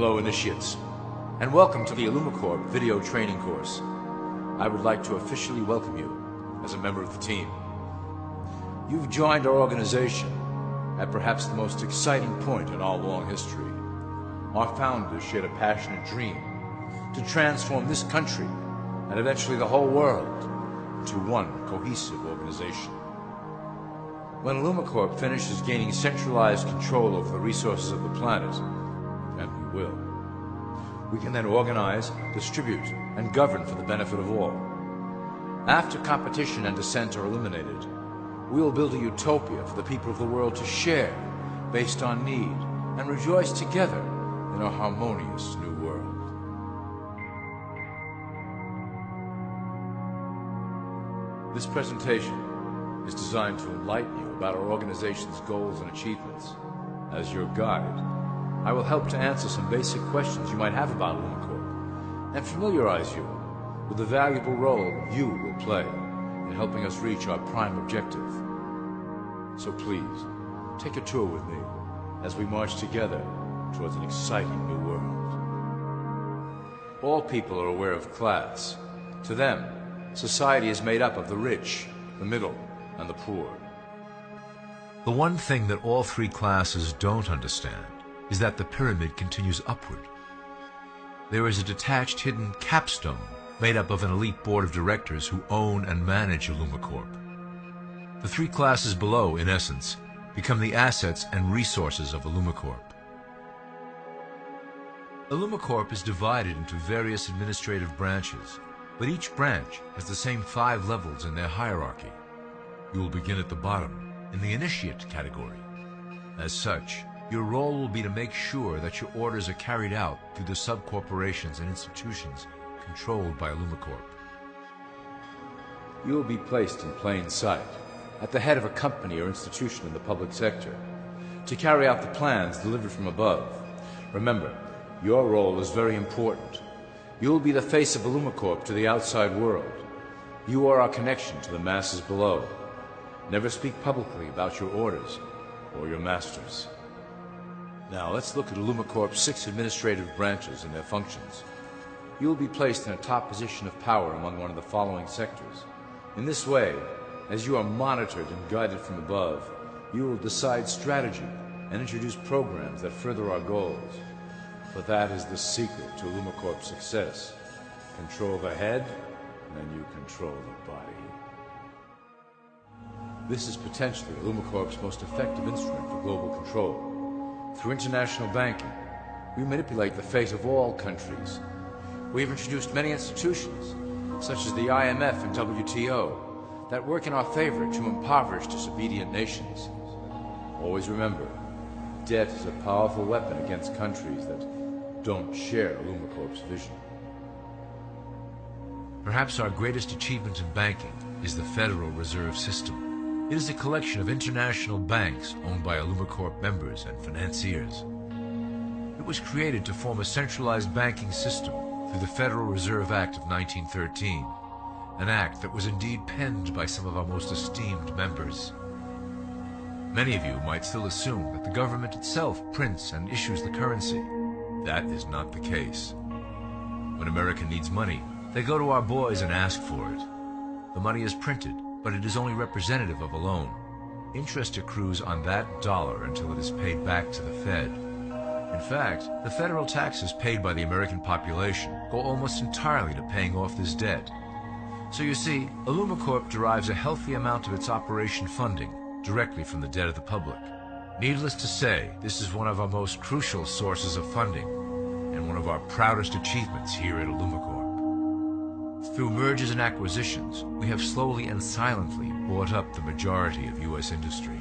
Hello, initiates, and welcome to the Illumicorp video training course. I would like to officially welcome you as a member of the team. You've joined our organization at perhaps the most exciting point in our long history. Our founders shared a passionate dream to transform this country and eventually the whole world into one cohesive organization. When Illumicorp finishes gaining centralized control over the resources of the planet, and we will, we can then organize, distribute, and govern for the benefit of all. After competition and dissent are eliminated, we will build a utopia for the people of the world to share based on need and rejoice together in a harmonious new world. This presentation is designed to enlighten you about our organization's goals and achievements. As your guide, I will help to answer some basic questions you might have about Illumicorp and familiarize you with the valuable role you will play in helping us reach our prime objective. So please, take a tour with me as we march together towards an exciting new world. All people are aware of class. To them, society is made up of the rich, the middle, and the poor. The one thing that all three classes don't understand is that the pyramid continues upward. There is a detached hidden capstone made up of an elite board of directors who own and manage Illumicorp. The three classes below, in essence, become the assets and resources of Illumicorp. Illumicorp is divided into various administrative branches, but each branch has the same 5 levels in their hierarchy. You will begin at the bottom, in the initiate category. As such, your role will be to make sure that your orders are carried out through the sub-corporations and institutions controlled by Illumicorp. You will be placed in plain sight, at the head of a company or institution in the public sector, to carry out the plans delivered from above. Remember, your role is very important. You will be the face of Illumicorp to the outside world. You are our connection to the masses below. Never speak publicly about your orders or your masters. Now let's look at Illumicorp's 6 administrative branches and their functions. You will be placed in a top position of power among one of the following sectors. In this way, as you are monitored and guided from above, you will decide strategy and introduce programs that further our goals. But that is the secret to Illumicorp's success. Control the head, and you control the body. This is potentially Illumicorp's most effective instrument for global control. Through international banking, we manipulate the fate of all countries. We have introduced many institutions, such as the IMF and WTO, that work in our favor to impoverish disobedient nations. Always remember, debt is a powerful weapon against countries that don't share Illumicorp's vision. Perhaps our greatest achievement in banking is the Federal Reserve System. It is a collection of international banks owned by Illumicorp members and financiers. It was created to form a centralized banking system through the Federal Reserve Act of 1913, an act that was indeed penned by some of our most esteemed members. Many of you might still assume that the government itself prints and issues the currency. That is not the case. When America needs money, they go to our boys and ask for it. The money is printed, but it is only representative of a loan. Interest accrues on that dollar until it is paid back to the Fed. In fact, the federal taxes paid by the American population go almost entirely to paying off this debt. So you see, Illumicorp derives a healthy amount of its operation funding directly from the debt of the public. Needless to say, this is one of our most crucial sources of funding and one of our proudest achievements here at Illumicorp. Through mergers and acquisitions, we have slowly and silently bought up the majority of U.S. industry.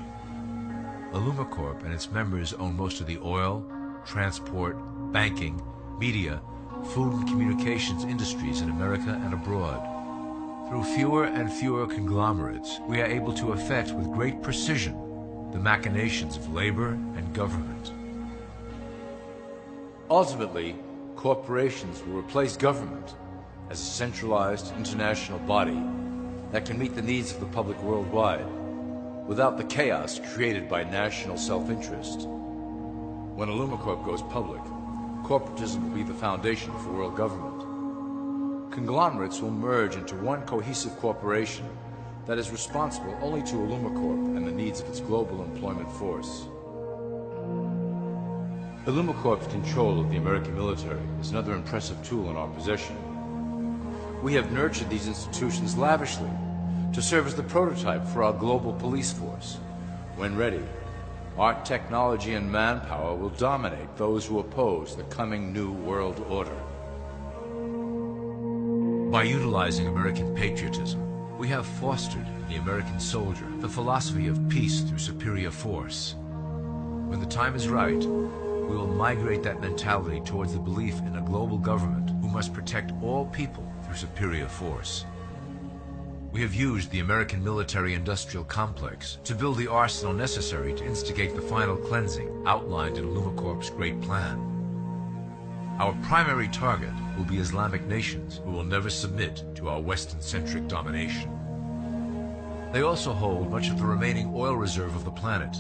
Illumicorp and its members own most of the oil, transport, banking, media, food and communications industries in America and abroad. Through fewer and fewer conglomerates, we are able to effect with great precision the machinations of labor and government. Ultimately, corporations will replace government as a centralized international body that can meet the needs of the public worldwide without the chaos created by national self-interest. When Illumicorp goes public, corporatism will be the foundation for world government. Conglomerates will merge into one cohesive corporation that is responsible only to Illumicorp and the needs of its global employment force. Illumicorp's control of the American military is another impressive tool in our possession. We have nurtured these institutions lavishly to serve as the prototype for our global police force. When ready, our technology and manpower will dominate those who oppose the coming new world order. By utilizing American patriotism, we have fostered in the American soldier the philosophy of peace through superior force. When the time is right, we will migrate that mentality towards the belief in a global government who must protect all people through superior force. We have used the American military-industrial complex to build the arsenal necessary to instigate the final cleansing outlined in Illumicorp's Great Plan. Our primary target will be Islamic nations who will never submit to our Western-centric domination. They also hold much of the remaining oil reserve of the planet.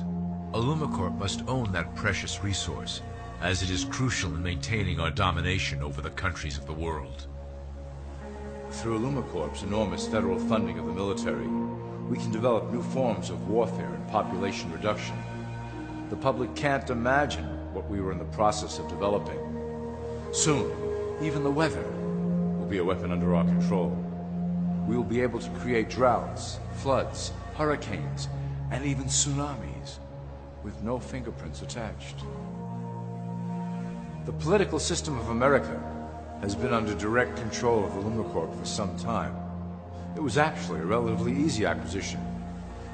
Illumicorp must own that precious resource, as it is crucial in maintaining our domination over the countries of the world. Through Illumicorp's enormous federal funding of the military, we can develop new forms of warfare and population reduction. The public can't imagine what we were in the process of developing. Soon, even the weather will be a weapon under our control. We will be able to create droughts, floods, hurricanes, and even tsunamis with no fingerprints attached. The political system of America has been under direct control of Illumicorp for some time. It was actually a relatively easy acquisition,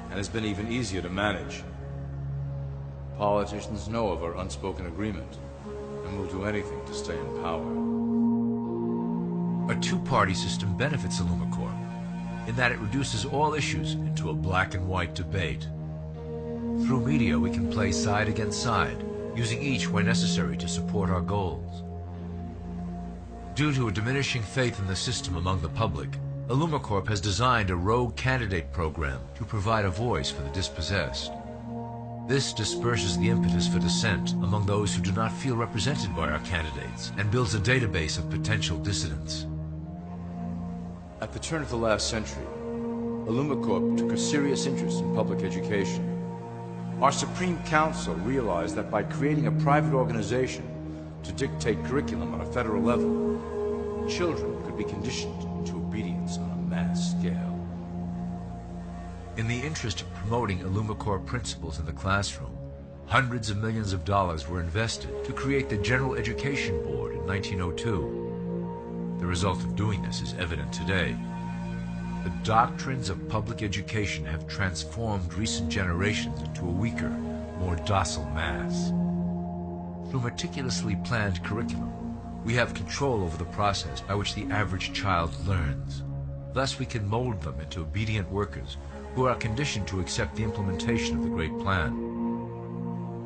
and has been even easier to manage. Politicians know of our unspoken agreement, and will do anything to stay in power. A two-party system benefits Illumicorp, in that it reduces all issues into a black and white debate. Through media, we can play side against side, using each where necessary to support our goals. Due to a diminishing faith in the system among the public, Illumicorp has designed a rogue candidate program to provide a voice for the dispossessed. This disperses the impetus for dissent among those who do not feel represented by our candidates and builds a database of potential dissidents. At the turn of the last century, Illumicorp took a serious interest in public education. Our Supreme Council realized that by creating a private organization to dictate curriculum on a federal level, children could be conditioned into obedience on a mass scale. In the interest of promoting Illumicorp principles in the classroom, hundreds of millions of dollars were invested to create the General Education Board in 1902. The result of doing this is evident today. The doctrines of public education have transformed recent generations into a weaker, more docile mass. Through meticulously planned curriculum, we have control over the process by which the average child learns. Thus we can mold them into obedient workers who are conditioned to accept the implementation of the Great Plan.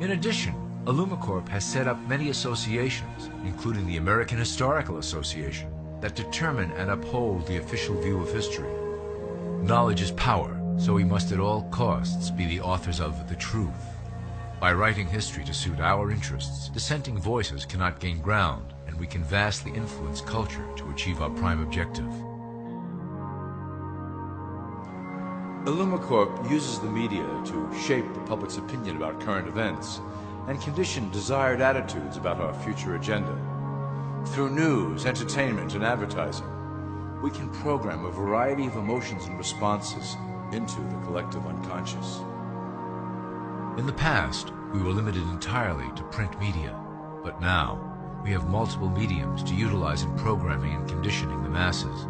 In addition, Illumicorp has set up many associations, including the American Historical Association, that determine and uphold the official view of history. Knowledge is power, so we must at all costs be the authors of the truth. By writing history to suit our interests, dissenting voices cannot gain ground, and we can vastly influence culture to achieve our prime objective. Illumicorp uses the media to shape the public's opinion about current events and condition desired attitudes about our future agenda. Through news, entertainment, and advertising, we can program a variety of emotions and responses into the collective unconscious. In the past, we were limited entirely to print media, but now we have multiple mediums to utilize in programming and conditioning the masses.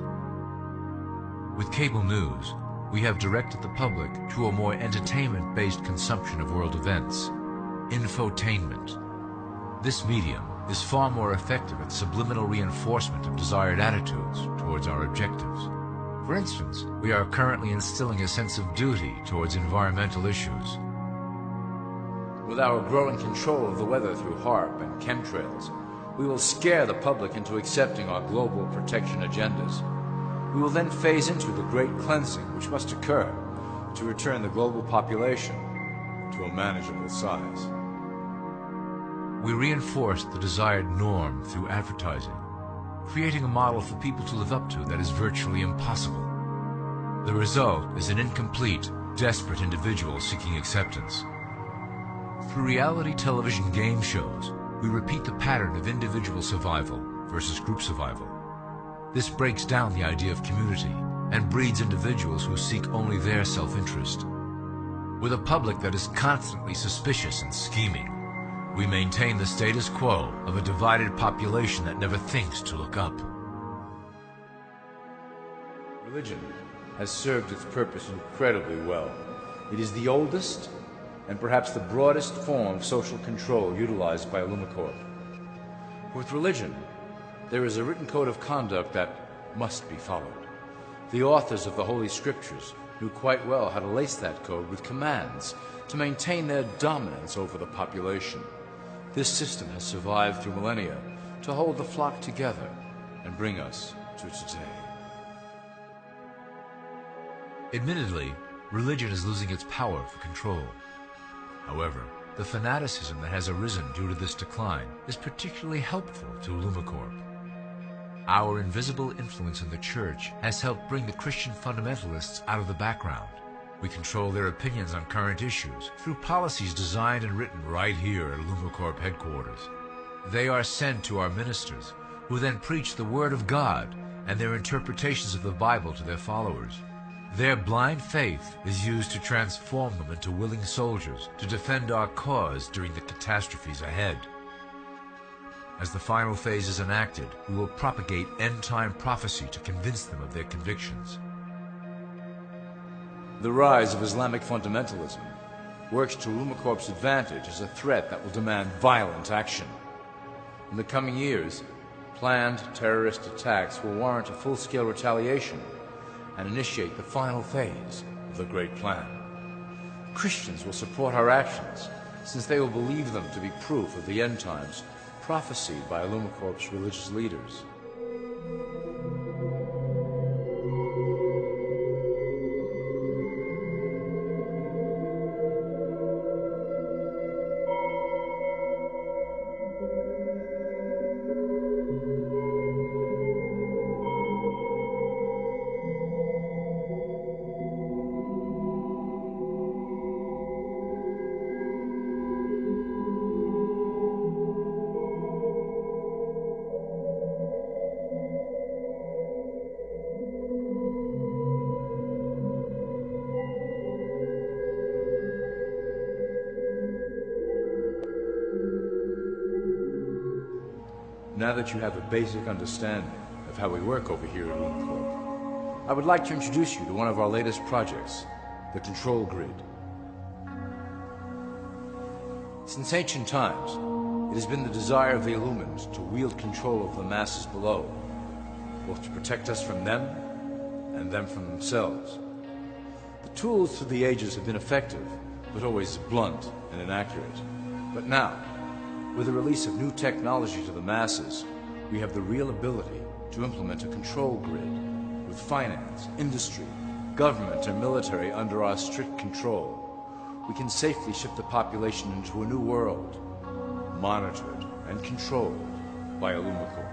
With cable news, we have directed the public to a more entertainment-based consumption of world events, infotainment. This medium is far more effective at subliminal reinforcement of desired attitudes towards our objectives. For instance, we are currently instilling a sense of duty towards environmental issues. With our growing control of the weather through HAARP and chemtrails, we will scare the public into accepting our global protection agendas. We will then phase into the great cleansing which must occur to return the global population to a manageable size. We reinforced the desired norm through advertising, creating a model for people to live up to that is virtually impossible. The result is an incomplete, desperate individual seeking acceptance. Through reality television game shows, we repeat the pattern of individual survival versus group survival. This breaks down the idea of community and breeds individuals who seek only their self-interest. With a public that is constantly suspicious and scheming, we maintain the status quo of a divided population that never thinks to look up. Religion has served its purpose incredibly well. It is the oldest and perhaps the broadest form of social control utilized by Illumicorp. With religion, there is a written code of conduct that must be followed. The authors of the Holy Scriptures knew quite well how to lace that code with commands to maintain their dominance over the population. This system has survived through millennia to hold the flock together and bring us to today. Admittedly, religion is losing its power for control. However, the fanaticism that has arisen due to this decline is particularly helpful to Illumicorp. Our invisible influence in the Church has helped bring the Christian fundamentalists out of the background. We control their opinions on current issues through policies designed and written right here at Illumicorp headquarters. They are sent to our ministers, who then preach the Word of God and their interpretations of the Bible to their followers. Their blind faith is used to transform them into willing soldiers to defend our cause during the catastrophes ahead. As the final phase is enacted, we will propagate end-time prophecy to convince them of their convictions. The rise of Islamic fundamentalism works to Illumicorp's advantage as a threat that will demand violent action. In the coming years, planned terrorist attacks will warrant a full-scale retaliation and initiate the final phase of the Great Plan. Christians will support our actions, since they will believe them to be proof of the end times prophesied by Illumicorp's religious leaders. Now that you have a basic understanding of how we work over here at Illumicorp, I would like to introduce you to one of our latest projects, the Control Grid. Since ancient times, it has been the desire of the Illumined to wield control of the masses below, both to protect us from them and them from themselves. The tools through the ages have been effective, but always blunt and inaccurate. But now, with the release of new technology to the masses, we have the real ability to implement a control grid with finance, industry, government, and military under our strict control. We can safely shift the population into a new world, monitored and controlled by Illumicorp.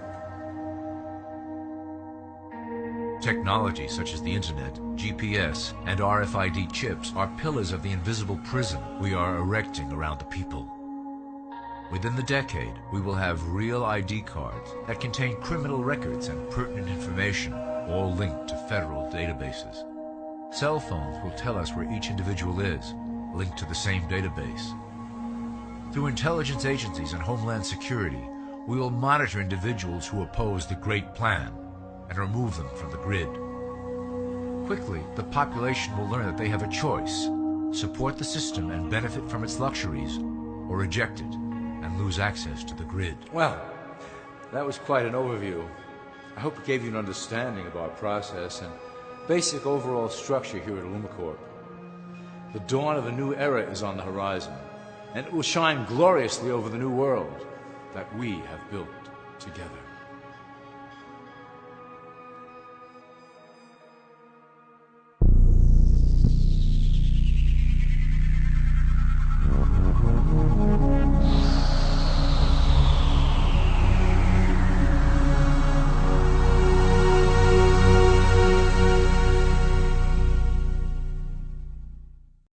Technology such as the Internet, GPS, and RFID chips are pillars of the invisible prison we are erecting around the people. Within the decade, we will have real ID cards that contain criminal records and pertinent information, all linked to federal databases. Cell phones will tell us where each individual is, linked to the same database. Through intelligence agencies and Homeland Security, we will monitor individuals who oppose the Great Plan and remove them from the grid. Quickly, the population will learn that they have a choice: support the system and benefit from its luxuries, or reject it and lose access to the grid. Well, that was quite an overview. I hope it gave you an understanding of our process and basic overall structure here at Illumicorp. The dawn of a new era is on the horizon, and it will shine gloriously over the new world that we have built together.